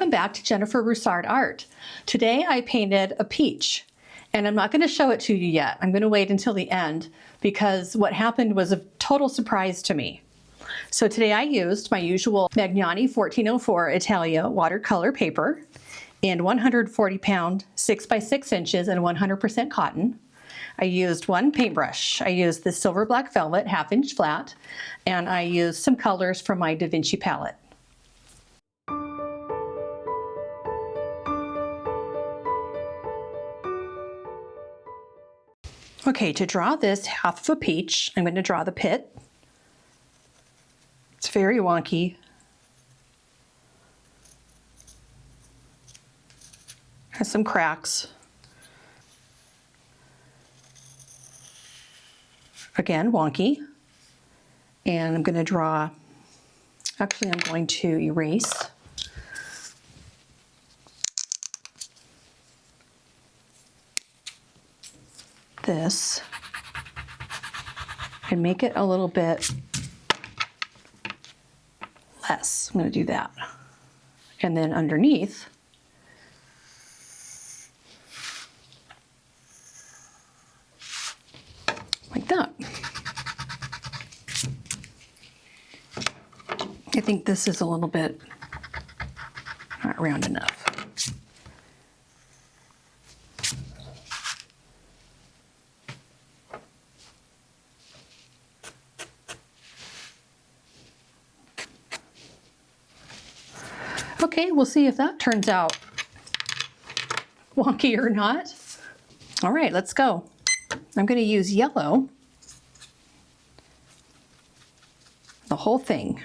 Welcome back to Jennifer Broussard Art. Today I painted a peach, and I'm not going to show it to you yet. I'm going to wait until the end because what happened was a total surprise to me. So today I used my usual Magnani 1404 Italia watercolor paper in 140 pound 6 by 6 inches and 100% cotton. I used one paintbrush. I used the silver black velvet 1/2 inch flat, and I used some colors from my Da Vinci palette. Okay, to draw this half of a peach, I'm going to draw the pit. It's very wonky. Has some cracks. Again, wonky. And I'm going to draw, actually I'm going to erase this and make it a little bit less. I'm going to do that. And then underneath, like that. I think this is a little bit not round enough. Okay, we'll see if that turns out wonky or not. All right, let's go. I'm going to use yellow, the whole thing.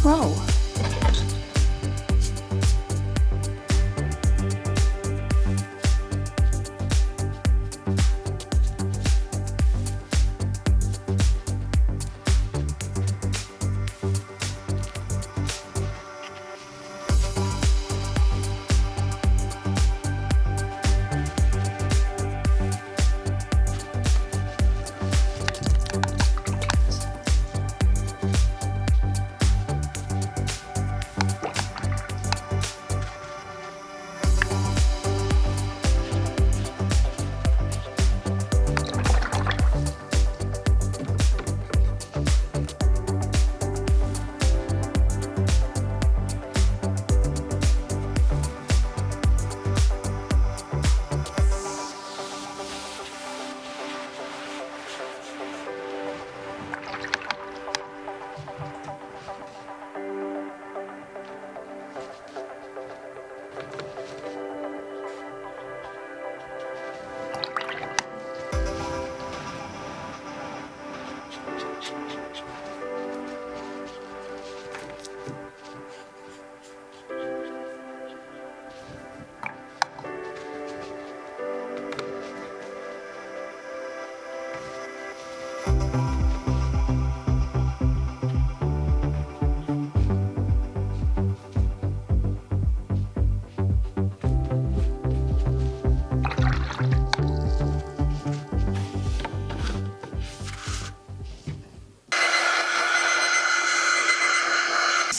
Whoa.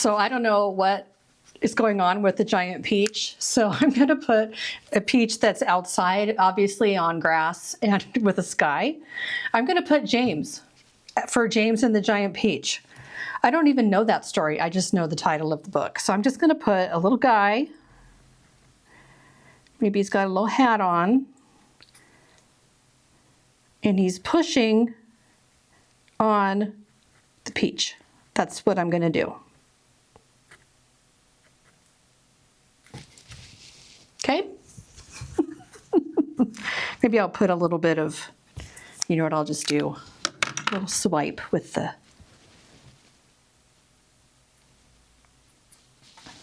So I don't know what is going on with the giant peach. So I'm going to put a peach that's outside, obviously on grass and with a sky. I'm going to put James for James and the Giant Peach. I don't even know that story. I just know the title of the book. So I'm just going to put a little guy. Maybe he's got a little hat on. And he's pushing on the peach. That's what I'm going to do. Okay? Maybe I'll put a little bit of, you know what I'll just do? A little swipe with the,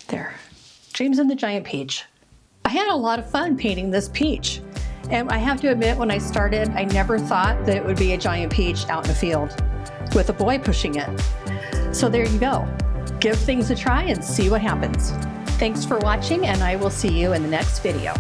there. James and the Giant Peach. I had a lot of fun painting this peach. And I have to admit, when I started, I never thought that it would be a giant peach out in a field with a boy pushing it. So there you go. Give things a try and see what happens. Thanks for watching, and I will see you in the next video.